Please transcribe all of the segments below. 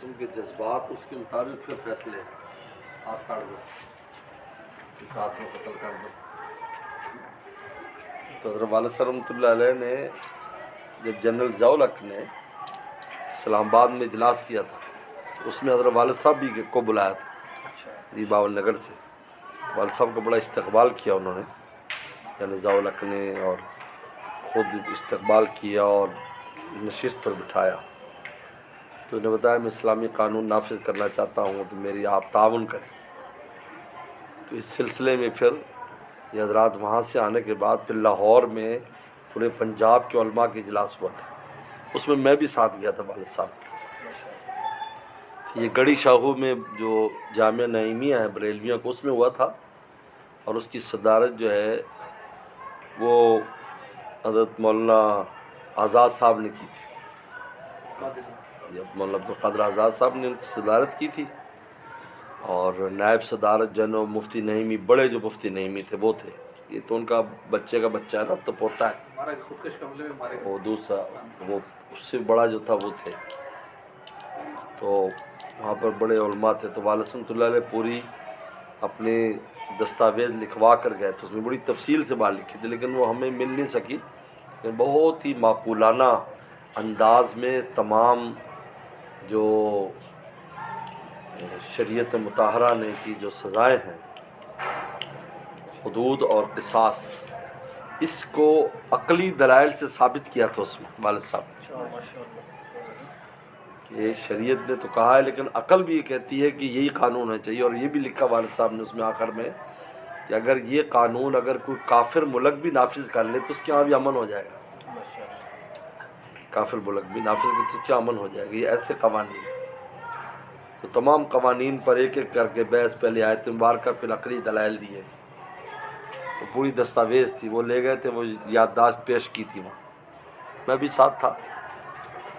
قسم کے جذبات اس کے مطابق پھر فیصلے آپ کر دو قصاص میں قتل کر دو. تو حضرت والد صاحب رحمۃ اللہ علیہ نے جب جنرل ضیاء الحق نے اسلام آباد میں اجلاس کیا تھا اس میں حضرت والد صاحب بھی کو بلایا تھا جی باول نگر سے. والد صاحب کا بڑا استقبال کیا انہوں نے جنرل ضیاء الحق نے اور خود استقبال کیا اور نشست پر بٹھایا. تو انہوں نے بتایا میں اسلامی قانون نافذ کرنا چاہتا ہوں تو میری آپ تعاون کریں. تو اس سلسلے میں پھر یہ حضرات وہاں سے آنے کے بعد پھر لاہور میں پورے پنجاب کے علماء کے اجلاس ہوا تھا. اس میں میں بھی ساتھ گیا تھا والد صاحب کے. یہ گڑھی شاہو میں جو جامعہ نعیمیہ ہے بریلویوں کو اس میں ہوا تھا اور اس کی صدارت جو ہے وہ حضرت مولانا آزاد صاحب نے کی تھی. مولانا عبدالقادر آزاد صاحب نے ان کی صدارت کی تھی اور نائب صدارت جنرل مفتی نعیمی بڑے جو مفتی نعیمی تھے وہ تھے. یہ تو ان کا بچے کا بچہ ہے نا اب تو پوتا ہے وہ دوسرا وہ اس سے بڑا جو تھا وہ تھے. تو وہاں پر بڑے علماء تھے. تو والد رحمۃ اللہ علیہ پوری اپنے دستاویز لکھوا کر گئے تھے. اس میں بڑی تفصیل سے بات لکھی تھی لیکن وہ ہمیں مل نہیں سکی. بہت ہی معقولانہ انداز میں تمام جو شریعت مطہرہ نے کی جو سزائیں ہیں حدود اور قصاص اس کو عقلی دلائل سے ثابت کیا تھا اس میں والد صاحب کہ شریعت نے تو کہا ہے لیکن عقل بھی یہ کہتی ہے کہ یہی قانون ہونا چاہیے. اور یہ بھی لکھا والد صاحب نے اس میں آخر میں کہ اگر یہ قانون اگر کوئی کافر ملک بھی نافذ کر لے تو اس کے یہاں بھی امن ہو جائے گا. کافر ملک بھی نافذ کر تو اس کے امن ہو جائے گا. یہ ایسے قوانین تو تمام قوانین پر ایک ایک کر کے بحث پہلے آیت مبارکہ پھر عقلی دلائل دیے. تو پوری دستاویز تھی وہ لے گئے تھے وہ یادداشت پیش کی تھی وہاں. میں بھی ساتھ تھا.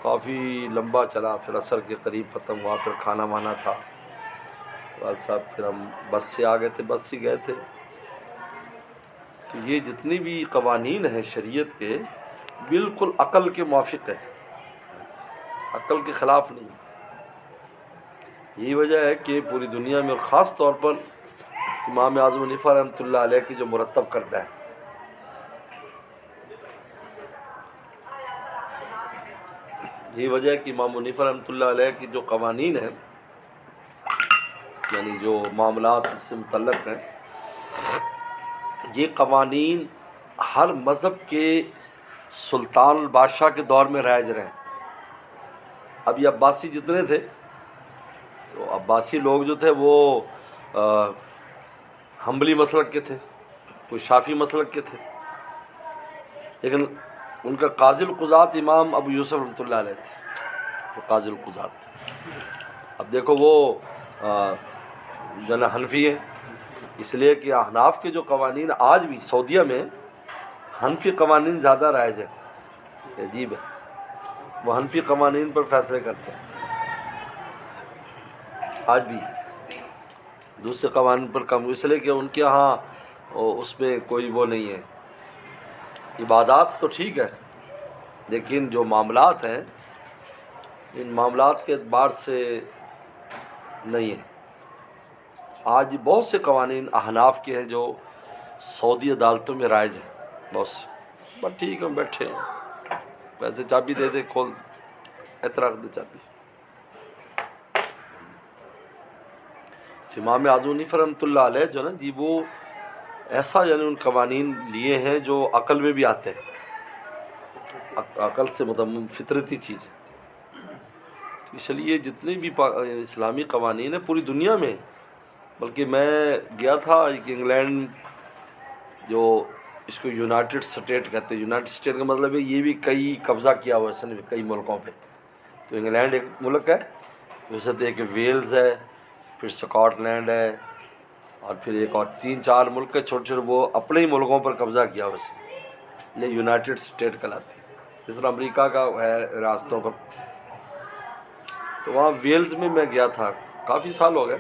کافی لمبا چلا پھر عصر کے قریب ختم ہوا. پھر کھانا وانا تھا. والد صاحب پھر ہم بس سے آ گئے تھے بس سے گئے تھے. تو یہ جتنی بھی قوانین ہیں شریعت کے بالکل عقل کے موافق ہیں عقل کے خلاف نہیں. یہی وجہ ہے کہ پوری دنیا میں اور خاص طور پر امام اعظم حنیفہ رحمۃ اللہ علیہ کی جو مرتب کردہ ہے یہی وجہ ہے کہ امام حنیفہ رحمۃ اللہ علیہ کی جو قوانین ہیں یعنی جو معاملات سے متعلق ہیں یہ قوانین ہر مذہب کے سلطان البادشاہ کے دور میں رائج رہے. اب یہ عباسی جتنے تھے تو عباسی لوگ جو تھے وہ حنبلی مسلک کے تھے کوئی شافعی مسلک کے تھے لیکن ان کا قاضی القضات امام ابو یوسف رحمۃ اللہ علیہ تھے. تو قاضی القضات اب دیکھو وہ جو نا حنفی ہیں اس لیے کہ احناف کے جو قوانین آج بھی سعودیہ میں حنفی قوانین زیادہ رائج ہے. عجیب ہے وہ حنفی قوانین پر فیصلے کرتے ہیں آج بھی دوسرے قوانین پر کم اس لیے کہ ان کے ہاں اس میں کوئی وہ نہیں ہے. عبادات تو ٹھیک ہے لیکن جو معاملات ہیں ان معاملات کے اعتبار سے نہیں ہے. آج بہت سے قوانین احناف کے ہیں جو سعودی عدالتوں میں رائج ہیں بہت سے. بس ٹھیک ہے بیٹھے ہیں پیسے چابی دے دے کھول اعتراض دے چابی. امام اعظم حنیفہ رحمۃ اللہ علیہ جو نا جی وہ ایسا یعنی ان قوانین لیے ہیں جو عقل میں بھی آتے ہیں عقل سے متمم فطرتی چیز ہے. اس لیے جتنے بھی اسلامی قوانین ہیں پوری دنیا میں بلکہ میں گیا تھا انگلینڈ جو اس کو یونائٹڈ اسٹیٹ کہتے ہیں. یونائٹڈ اسٹیٹ کا مطلب ہے یہ بھی کئی قبضہ کیا ہوا ہے اس نے کئی ملکوں پہ. تو انگلینڈ ایک ملک ہے جیسے ایک ویلز ہے پھر اسکاٹ لینڈ ہے اور پھر ایک اور 3-4 ملک ہے چھوٹے چھوٹے وہ اپنے ہی ملکوں پر قبضہ کیا ہوا ہے یہ یونائٹڈ اسٹیٹ کہلاتی ہے. جس طرح امریکہ کا ہے ریاستوں پر. تو وہاں ویلز میں گیا تھا کافی سال ہو گئے.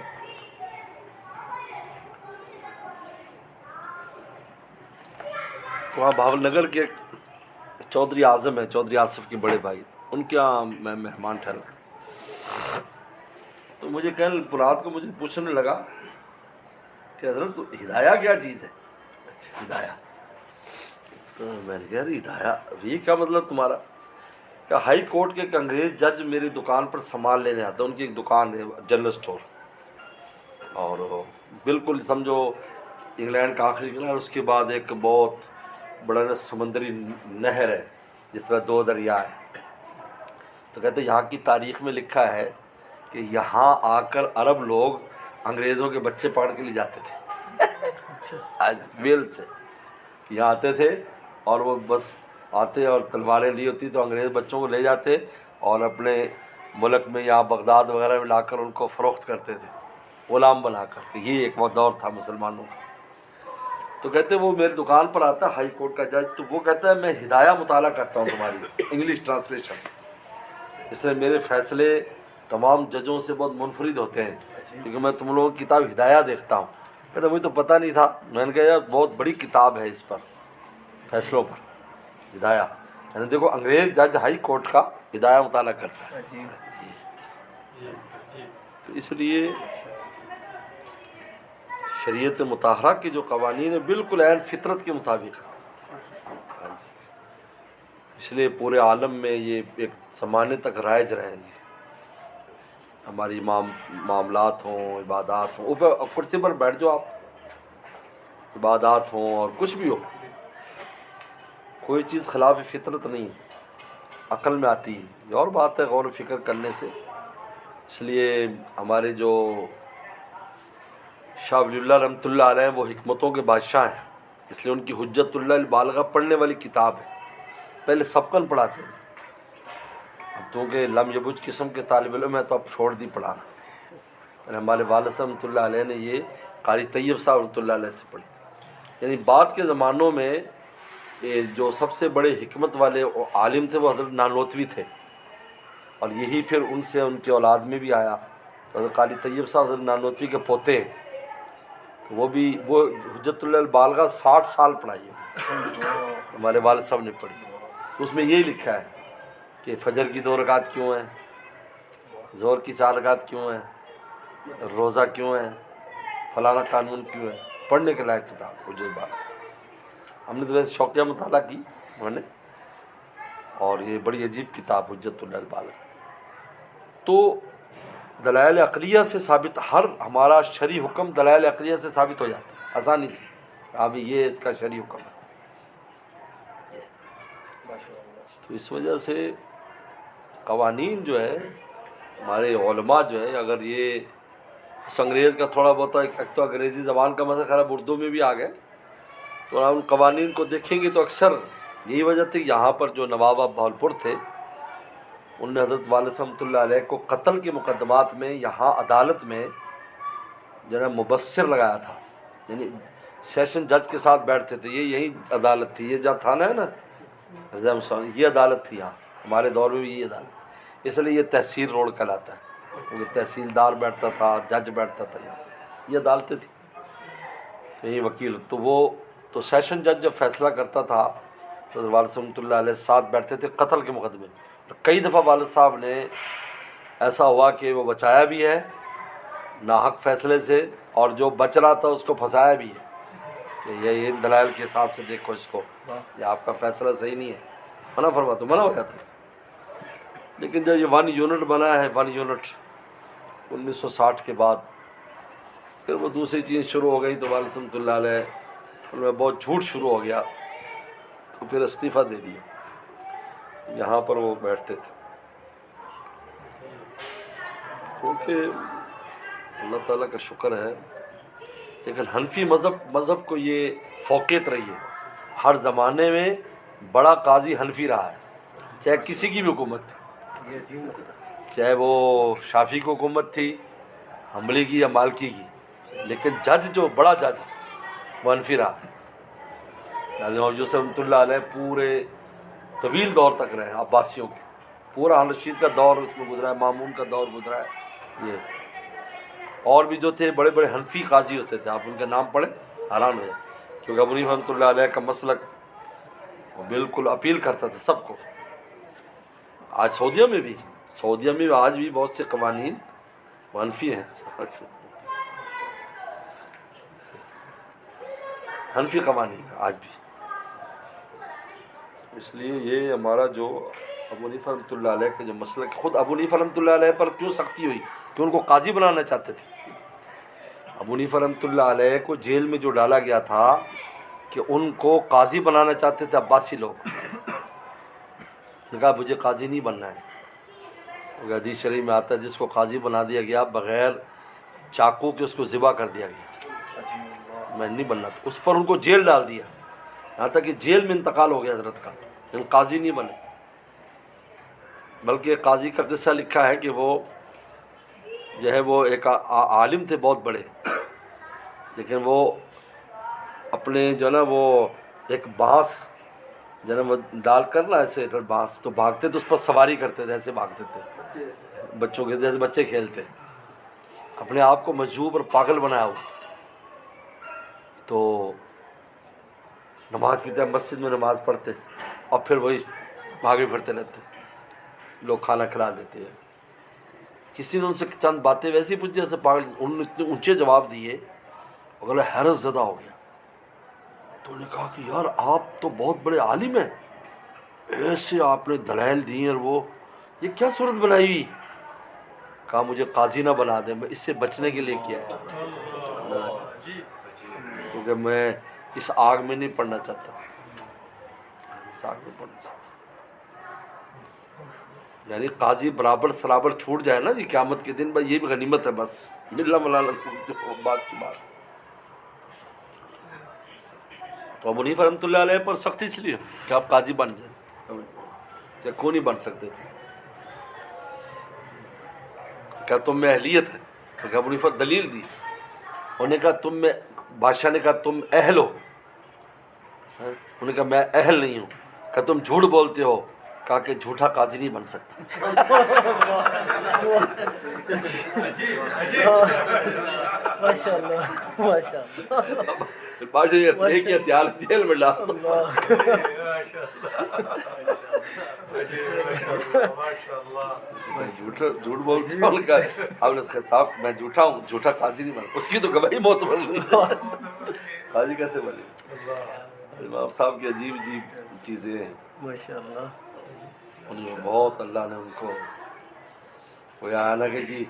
تو وہاں بھاول نگر کے چودھری اعظم ہیں چودھری آصف کے بڑے بھائی ان کے یہاں میں مہمان ٹھہرا. مجھے رات کو مجھے پوچھنے لگا کہ حضرت تو ہدایہ کیا چیز ہے؟ ہدایہ، تو میں نے کہا ہدایہ یہ کیا مطلب تمہارا؟ کہ ہائی کورٹ کے ایک انگریز جج میری دکان پر سامان لینے آتا ہے، ان کی ایک دکان ہے جنرل اسٹور، اور بالکل سمجھو انگلینڈ کا آخری قلعہ، اس کے بعد ایک بہت بڑا سمندری نہر ہے، جس طرح 2 دریا ہے۔ تو کہتے ہیں یہاں کی تاریخ میں لکھا ہے کہ یہاں آ کر عرب لوگ انگریزوں کے بچے پکڑ کے لے جاتے تھے ویل سے، یہاں آتے تھے اور وہ بس آتے اور تلواریں لی ہوتی تو انگریز بچوں کو لے جاتے اور اپنے ملک میں یہاں بغداد وغیرہ میں لا کر ان کو فروخت کرتے تھے غلام بنا کر۔ یہ ایک وقت دور تھا مسلمانوں کا۔ تو کہتے وہ میری دکان پر آتا ہائی کورٹ کا جج، تو وہ کہتا ہے میں ہدایہ مطالعہ کرتا ہوں تمہاری انگلش ٹرانسلیشن، اس لیے میرے فیصلے تمام ججوں سے بہت منفرد ہوتے ہیں، کیونکہ میں تم لوگوں کی کتاب ہدایہ دیکھتا ہوں۔ کہتا مجھے تو پتہ نہیں تھا۔ میں نے کہا یار بہت بڑی کتاب ہے اس پر، فیصلوں پر، ہدایہ، یعنی دیکھو انگریز جج ہائی کورٹ کا ہدایہ مطالعہ کرتا ہے۔ تو اس لیے شریعت مطہرہ کے جو قوانین ہیں بالکل عین فطرت کے مطابق ہیں، اس لیے پورے عالم میں یہ ایک زمانے تک رائج رہیں گے۔ ہماری معاملات ہوں، عبادات ہوں، اوپر کرسی پر بیٹھ جاؤ آپ، عبادات ہوں اور کچھ بھی ہو، کوئی چیز خلاف فطرت نہیں عقل میں آتی ہے۔ یہ اور بات ہے غور و فکر کرنے سے۔ اس لیے ہمارے جو شاہ ولی اللہ رحمۃ اللہ علیہ وہ حکمتوں کے بادشاہ ہیں، اس لیے ان کی حجت اللہ البالغہ پڑھنے والی کتاب ہے۔ پہلے سبقن پڑھاتے ہیں، اب کیونکہ لم یبج قسم کے طالب علم ہے تو اب چھوڑ دی پڑھانا۔ ہمارے والد صاحب رحمۃ اللہ علیہ نے یہ قاری طیب صاحب رحمۃ اللہ علیہ سے پڑھی۔ یعنی بعد کے زمانوں میں جو سب سے بڑے حکمت والے عالم تھے وہ حضرت نانوتوی تھے، اور یہی پھر ان سے ان کے اولاد میں بھی آیا۔ تو حضرت قاری طیب صاحب حضرت نانوتوی کے پوتے ہیں، تو وہ حجت اللہ البالغہ 60 سال پڑھائی ہے، ہمارے والد صاحب نے پڑھی۔ تو اس میں یہی لکھا ہے کہ فجر کی 2 رکعت کیوں ہیں، ظہر کی 4 رکعت کیوں ہیں، روزہ کیوں ہے، فلانا قانون کیوں ہے، پڑھنے کے لائق کتاب حجت البالغہ۔ ہم نے تو ویسے شوقیہ مطالعہ کی میں نے، اور یہ بڑی عجیب کتاب حجت اللہ البالغہ۔ تو دلائل عقلیہ سے ثابت، ہر ہمارا شرعی حکم دلائل عقلیہ سے ثابت ہو جاتا ہے آسانی سے، ابھی یہ اس کا شرعی حکم ہے۔ تو اس وجہ سے قوانین جو ہے ہمارے علماء جو ہے، اگر یہ انگریز کا تھوڑا بہت ایک تو انگریزی زبان کا مسئلہ خراب اردو میں بھی آ گئے، تو ان قوانین کو دیکھیں گے تو اکثر یہی وجہ تھی یہاں پر جو نواب آف بہاولپور تھے، ان نے حضرت والد رحمۃ اللہ علیہ کو قتل کے مقدمات میں یہاں عدالت میں جو ہے مبصر لگایا تھا، یعنی سیشن جج کے ساتھ بیٹھتے تھے۔ یہ یہی عدالت تھی، یہ جہاں تھانہ ہے نا، یہ عدالت تھی یہاں ہمارے دور میں بھی یہ عدالت، اس لیے یہ تحصیل روڈ کہلاتا ہے، کیونکہ تحصیلدار بیٹھتا تھا، جج بیٹھتا تھا یہاں، یہ عدالتیں تھیں، یہی وکیل۔ تو وہ تو سیشن جج جب فیصلہ کرتا تھا تو والد رحمۃ اللہ علیہ ساتھ بیٹھتے تھے قتل کے مقدمے میں۔ کئی دفعہ والد صاحب نے ایسا ہوا کہ وہ بچایا بھی ہے ناحق فیصلے سے، اور جو بچ رہا تھا اس کو پھنسایا بھی ہے کہ یہ دلائل کے حساب سے دیکھو اس کو، یہ آپ کا فیصلہ صحیح نہیں ہے، منع فرما تو منع ہو جاتا ہے۔ لیکن جب یہ 1 یونٹ بنا ہے، 1 یونٹ 1960 کے بعد، پھر وہ دوسری چیز شروع ہو گئی، تو والد رحمۃ اللہ علیہ ان میں بہت جھوٹ شروع ہو گیا، تو پھر استعفیٰ دے دیا۔ یہاں پر وہ بیٹھتے تھے، کیونکہ اللہ تعالیٰ کا شکر ہے، لیکن حنفی مذہب کو یہ فوقیت رہی ہے، ہر زمانے میں بڑا قاضی حنفی رہا ہے، چاہے کسی کی بھی حکومت تھی، چاہے وہ شافعی کی حکومت تھی، حنبلی کی یا مالکی کی، لیکن جج جو بڑا جج وہ حنفی رہا ہے۔ یوسف رحمۃ اللہ علیہ پورے طویل دور تک رہے، عباسیوں کے پورا ہارون رشید کا دور اس میں گزرا ہے، مامون کا دور گزرا ہے، یہ اور بھی جو تھے بڑے بڑے حنفی قاضی ہوتے تھے، آپ ان کے نام پڑھیں حیران ہو جائیں، کیونکہ ابو حنیفہ رحمۃ اللہ علیہ کا مسلک وہ بالکل اپیل کرتا تھا سب کو۔ آج سعودیہ میں بھی آج بھی بہت سے قوانین وہ حنفی ہیں، حنفی قوانین کا آج بھی. اس لیے یہ ہمارا جو ابو حنیفہ رحمۃ اللہ علیہ کا جو مسئلہ، خود ابو حنیفہ رحمۃ اللہ علیہ پر کیوں سختی ہوئی کہ ان کو قاضی بنانا چاہتے تھے. ابو حنیفہ رحمۃ اللہ علیہ کو جیل میں جو ڈالا گیا تھا کہ ان کو قاضی بنانا چاہتے تھے عباسی لوگ. اس نے کہا مجھے قاضی نہیں بننا ہے. حدیث شریف میں آتا ہے جس کو قاضی بنا دیا گیا بغیر چاقو کے اس کو ذبح کر دیا گیا، میں نہیں بننا. اس پر ان کو جیل ڈال دیا، یہاں تک کہ جیل میں انتقال ہو گیا حضرت کا، لیکن قاضی نہیں بنے. بلکہ قاضی کا قصہ لکھا ہے کہ وہ جو ہے وہ ایک عالم تھے بہت بڑے، لیکن وہ اپنے جو ہے نا وہ ایک بانس جو ہے نا وہ ڈال کر نا ایسے بانس تو بھاگتے تو اس پر سواری کرتے تھے، ایسے بھاگتے تھے بچوں کے جیسے بچے کھیلتے، اپنے آپ کو مجذوب اور پاگل بنایا ہوا. تو نماز کی ٹائم مسجد میں نماز پڑھتے اور پھر وہی بھاگے پھرتے رہتے، لوگ کھانا کھلا دیتے ہیں. کسی نے ان سے چند باتیں ویسی پوچھی جیسے پاگل، انہوں نے اتنے اونچے جواب دیے، اگلا حیرت زدہ ہو گیا. تو انہوں نے کہا کہ یار آپ تو بہت بڑے عالم ہیں، ایسے آپ نے دلائل دی اور وہ یہ کیا صورت بنائی ہوئی؟ کہا مجھے قاضی نہ بنا دے، میں اس سے بچنے کے لیے کیا ہے، کیونکہ میں اس آگ میں نہیں پڑنا چاہتا، اس آگ میں پڑنا چاہتا. یعنی قاضی برابر سرابر چھوٹ جائے نا جی قیامت کے دن، بس یہ بھی غنیمت ہے، بس ملنا ملانا بات کی بات. تو ابو حنیفہ رحمۃ اللہ علیہ پر سختی اس لیے کہ آپ قاضی بن جائیں، کہ کیوں نہیں بن سکتے تھے؟ کیا تم میں اہلیت ہے؟ تو ابو حنیفہ دلیل دی. انہوں نے کہا تم میں، بادشاہ نے کہا تم اہل ہو؟ انہوں نے کہا میں اہل نہیں ہوں. کہا تم جھوٹ بولتے ہو؟ کہا کہ جھوٹا قاضی نہیں بن سکتا. بادشاہ یہ ہتھیار جیل میں ڈال دو. جھوٹ بولتے ہو؟ آپ نے صاحب میں جھوٹا ہوں، جھوٹا قاضی نہیں بنا. اس کی تو گواہی موت بن گئی، قاضی کیسے بنے؟ امام صاحب کی عجیب عجیب چیزیں ہیں ماشاء اللہ. ان میں بہت اللہ نے ان کو، کوئی آیا نا کہ جی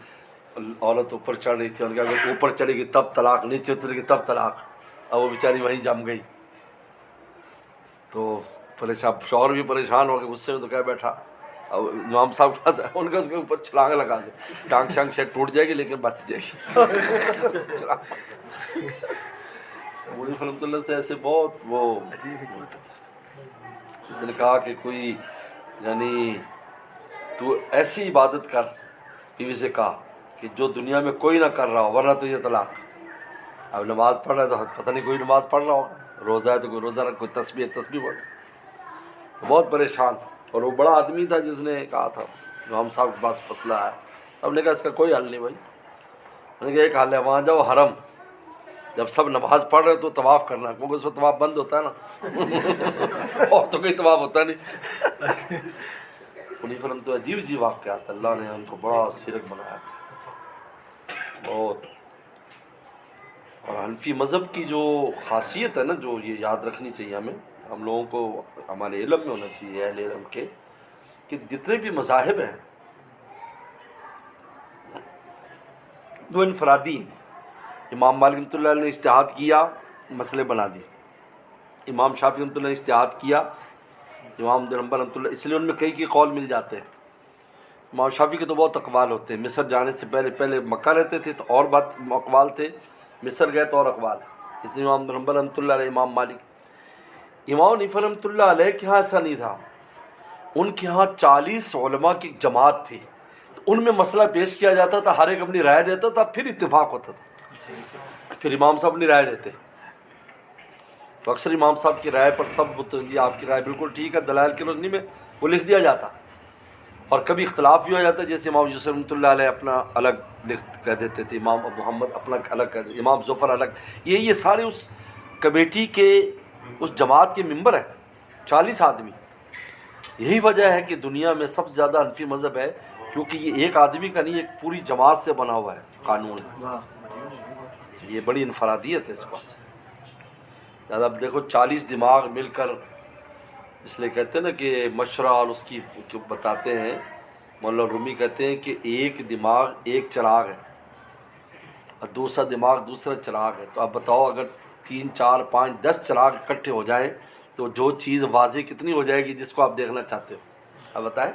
عورت اوپر چڑھ رہی تھی، ان کا اگر اوپر چڑھے گی تب طلاق، نیچے اترے گی تب طلاق. اب وہ بیچاری وہیں جم گئی. تو پریشان، شوہر بھی پریشان ہو گئے، غصے میں تو کہہ بیٹھا. اب امام صاحب کے پاس ان کا اس کے اوپر چھلانگ لگا دے، ٹانگ شانگ سے ٹوٹ جائے گی لیکن بچ جائے گی. مولوی رحمۃ اللہ سے ایسے بہت وہ. اس نے کہا کہ کوئی یعنی تو ایسی عبادت کر، بیوی سے کہا کہ جو دنیا میں کوئی نہ کر رہا ہو، ورنہ تو یہ طلاق. اب نماز پڑھ رہا ہے تو پتہ نہیں کوئی نماز پڑھ رہا ہوگا، روزہ ہے تو کوئی روزہ رکھ، کوئی تسبیح پڑھ. بہت پریشان. اور وہ بڑا آدمی تھا جس نے کہا تھا امام صاحب کے پاس مسئلہ ہے. اب نے کہا اس کا کوئی حل نہیں بھائی. میں نے کہا ایک حل ہے، وہاں جاؤ حرم، جب سب نماز پڑھ رہے تو طواف کرنا، کیونکہ اس وقت طواف بند ہوتا ہے نا اور تو کوئی طواف ہوتا نہیں. انہیں فرم تو عجیب عجیب واقعات، اللہ نے ان کو بڑا سیرک بنایا تھا بہت. اور حنفی مذہب کی جو خاصیت ہے نا، جو یہ یاد رکھنی چاہیے ہمیں، ہم لوگوں کو ہمارے علم میں ہونا چاہیے، اہل علم کے، کہ جتنے بھی مذاہب ہیں وہ انفرادی ہیں. امام مالک رحمۃ اللہ نے اجتہاد کیا، مسئلے بنا دیے. امام شافعی رحمۃ اللہ نے اجتہاد کیا، امام حنبل رحمۃ اللہ، اس لیے ان میں کئی قول مل جاتے ہیں. امام شافعی کے تو بہت اقوال ہوتے ہیں. مصر جانے سے پہلے مکہ رہتے تھے تو اور بات اقوال تھے، مصر گئے تو اور اقوال. اس لیے امام حنبل رحمۃ اللہ علیہ، امام مالک. امام حنیفہ رحمۃ اللہ علیہ کے ہاں ایسا نہیں تھا. ان کے ہاں 40 علماء کی جماعت تھی، تو ان میں مسئلہ پیش کیا جاتا تھا، ہر ایک اپنی رائے دیتا تھا، پھر اتفاق ہوتا تھا. پھر امام صاحب اپنی رائے دیتے. تو اکثر امام صاحب کی رائے پر سب جی آپ کی رائے بالکل ٹھیک ہے، دلائل کی روشنی میں وہ لکھ دیا جاتا. اور کبھی اختلاف بھی ہو جاتا، جیسے امام یوسف رحمۃ اللہ علیہ اپنا الگ کہہ دیتے تھے، امام ابو محمد اپنا الگ کہہ دیتے، امام ظفر الگ. یہ سارے اس کمیٹی کے، اس جماعت کے ممبر ہیں، 40 آدمی. یہی وجہ ہے کہ دنیا میں سب سے زیادہ حنفی مذہب ہے، کیونکہ یہ ایک آدمی کا نہیں، ایک پوری جماعت سے بنا ہوا ہے قانون. یہ بڑی انفرادیت ہے اس بات سے. اب دیکھو 40 دماغ مل کر، اس لیے کہتے ہیں نا کہ مشرع اور اس کی بتاتے ہیں، مولانا رومی کہتے ہیں کہ ایک دماغ ایک چراغ ہے اور دوسرا دماغ دوسرا چراغ ہے. تو اب بتاؤ اگر 3 4 5 10 چراغ اکٹھے ہو جائیں تو جو چیز واضح کتنی ہو جائے گی جس کو آپ دیکھنا چاہتے ہو. اب بتائیں،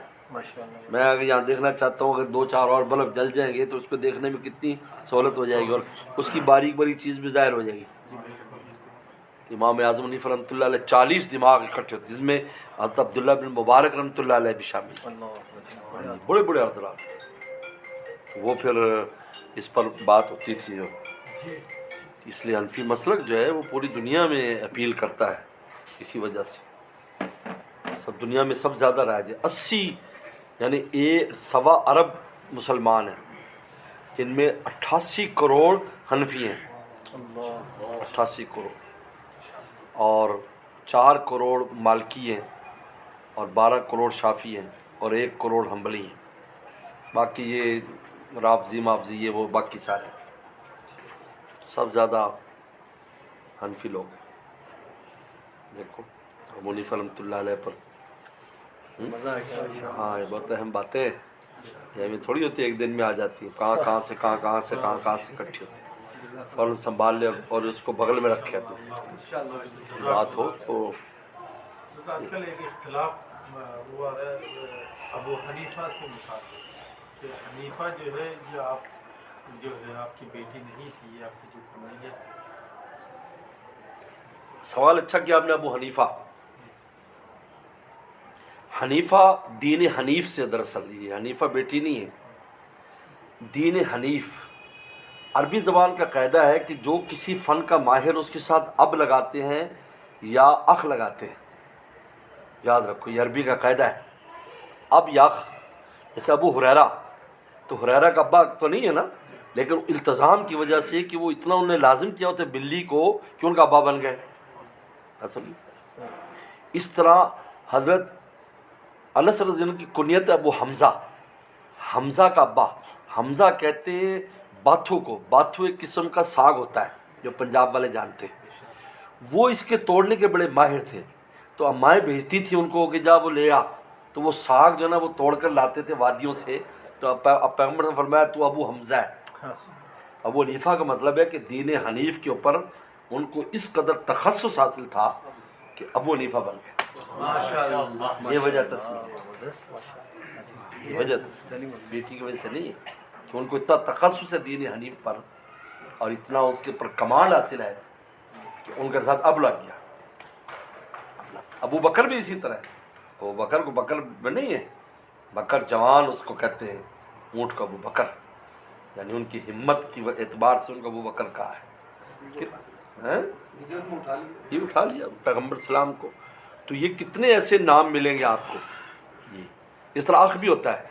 میں اگر یہاں دیکھنا چاہتا ہوں، اگر 2 4 اور بلب جل جائیں گے تو اس کو دیکھنے میں کتنی سہولت ہو جائے گی اور اس کی باریک باریک چیز بھی ظاہر ہو جائے گی. امام اعظم حنیفہ رحمۃ اللہ علیہ 40 دماغ اکٹھے ہوتے، جس میں حضرت عبداللہ بن مبارک رحمۃ اللہ علیہ بھی شامل ہیں، بڑے بڑے حضرات. وہ پھر اس پر بات ہوتی تھی. اس لیے حنفی مسلک جو ہے وہ پوری دنیا میں اپیل کرتا ہے، اسی وجہ سے سب دنیا میں سب زیادہ رائج ہے. 80 یعنی 1.25 ارب مسلمان ہیں، جن میں 88 کروڑ حنفی ہیں. 88 کروڑ، اور 4 کروڑ مالکی ہیں، اور 12 کروڑ شافی ہیں، اور 1 کروڑ حنبلی ہیں. باقی یہ رافضی مافضی یہ وہ باقی سارے سب زیادہ حنفی لوگ ہیں. دیکھو ابو حنیفہ رحمۃ اللہ علیہ پر ہاں یہ بہت اہم باتیں یہ ہمیں تھوڑی ہوتی ہے ایک دن میں آ جاتی ہیں، کہاں سے کہاں سے اکٹھی ہوتی ہیں. فوراً سنبھال لے اور اس کو بغل میں رکھے تو بات ہو تو. آج کل ایک اختلاف ہوا ہے ابو حنیفہ سے متعلق کہ حنیفہ جو ہے جو ہے آپ کی بیٹی نہیں تھی، آپ کی جو کمیت. سوال اچھا کیا آپ نے. ابو حنیفہ، حنیفہ دین حنیف سے دراصل یہ حنیفہ بیٹی نہیں ہے. دین حنیف عربی زبان کا قاعدہ ہے کہ جو کسی فن کا ماہر اس کے ساتھ اب لگاتے ہیں یا اخ لگاتے ہیں. یاد رکھو یہ عربی کا قاعدہ ہے، اب یا اخ. جیسے ابو ہریرہ، تو ہریرہ کا ابا تو نہیں ہے نا، لیکن التزام کی وجہ سے کہ وہ اتنا انہوں نے لازم کیا ہوتا بلی کو کہ ان کا ابا بن گئے. اصل اس طرح حضرت انس رضی اللہ عنہ کی کنیت ابو حمزہ، حمزہ کا ابا. حمزہ کہتے ہیں باتھو کو. باتھو ایک قسم کا ساگ ہوتا ہے جو پنجاب والے جانتے ہیں. وہ اس کے توڑنے کے بڑے ماہر تھے، تو امائیں بھیجتی تھی ان کو کہ جا وہ لے آ. تو وہ ساگ جو ہے نا وہ توڑ کر لاتے تھے وادیوں سے. تو اب پیغمبر نے فرمایا تو ابو حمزہ ہے. ابو حنیفہ کا مطلب ہے کہ دین حنیف کے اوپر ان کو اس قدر تخصص حاصل تھا کہ ابو حنیفہ بن گئے. یہ وجہ بیٹی کی وجہ سے نہیں ہے کہ ان کو اتنا تخصص ہے دین حنیف پر اور اتنا اس کے پر کمانڈ حاصل ہے کہ ان کے ساتھ اب لگ گیا. ابو بکر بھی اسی طرح ہے. ابو بکر کو بکر میں نہیں ہے، بکر جوان اس کو کہتے ہیں، اونٹ کو ابو بکر، یعنی ان کی ہمت کی اعتبار سے ان کو ابو بکر کہا ہے. یہ اٹھا لیا پیغمبر اسلام کو. تو یہ کتنے ایسے نام ملیں گے آپ کو. اس طرح اخ بھی ہوتا ہے،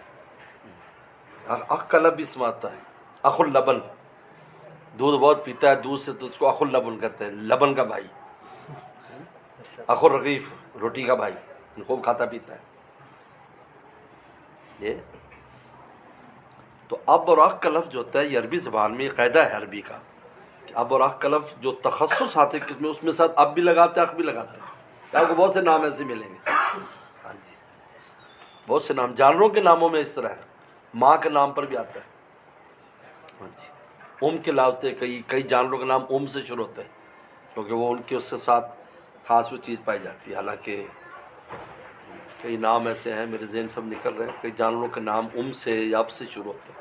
اخ کا لب اسم آتا ہے. اخ اللبن، دودھ بہت پیتا ہے، دودھ سے تو اس کو اخ اللبن کہتے ہیں، لبن کا بھائی. اخ الرغیف، روٹی کا بھائی، خوب کھاتا پیتا ہے. یہ تو اب اور اخ کا لفظ جو ہوتا ہے یہ عربی زبان میں یہ قاعدہ ہے عربی کا کہ اب اور اخ کا لفظ جو تخصص آتے ہیں اس میں ساتھ اب بھی لگاتے ہیں اخ بھی لگاتے ہیں. آپ کو بہت سے نام ایسے ملیں گے. ہاں جی بہت سے نام جانوروں کے ناموں میں اس طرح ہے. ماں کے نام پر بھی آتا ہے. ہاں جی کے لاتے کئی جانوروں کا نام سے شروع ہوتے ہیں کیونکہ وہ ان کے اس کے ساتھ خاص وہ چیز پائی جاتی ہے. حالانکہ کئی نام ایسے ہیں میرے ذہن سب نکل رہے ہیں، کئی جانوروں کے نام سے یا اب سے شروع ہوتے ہیں.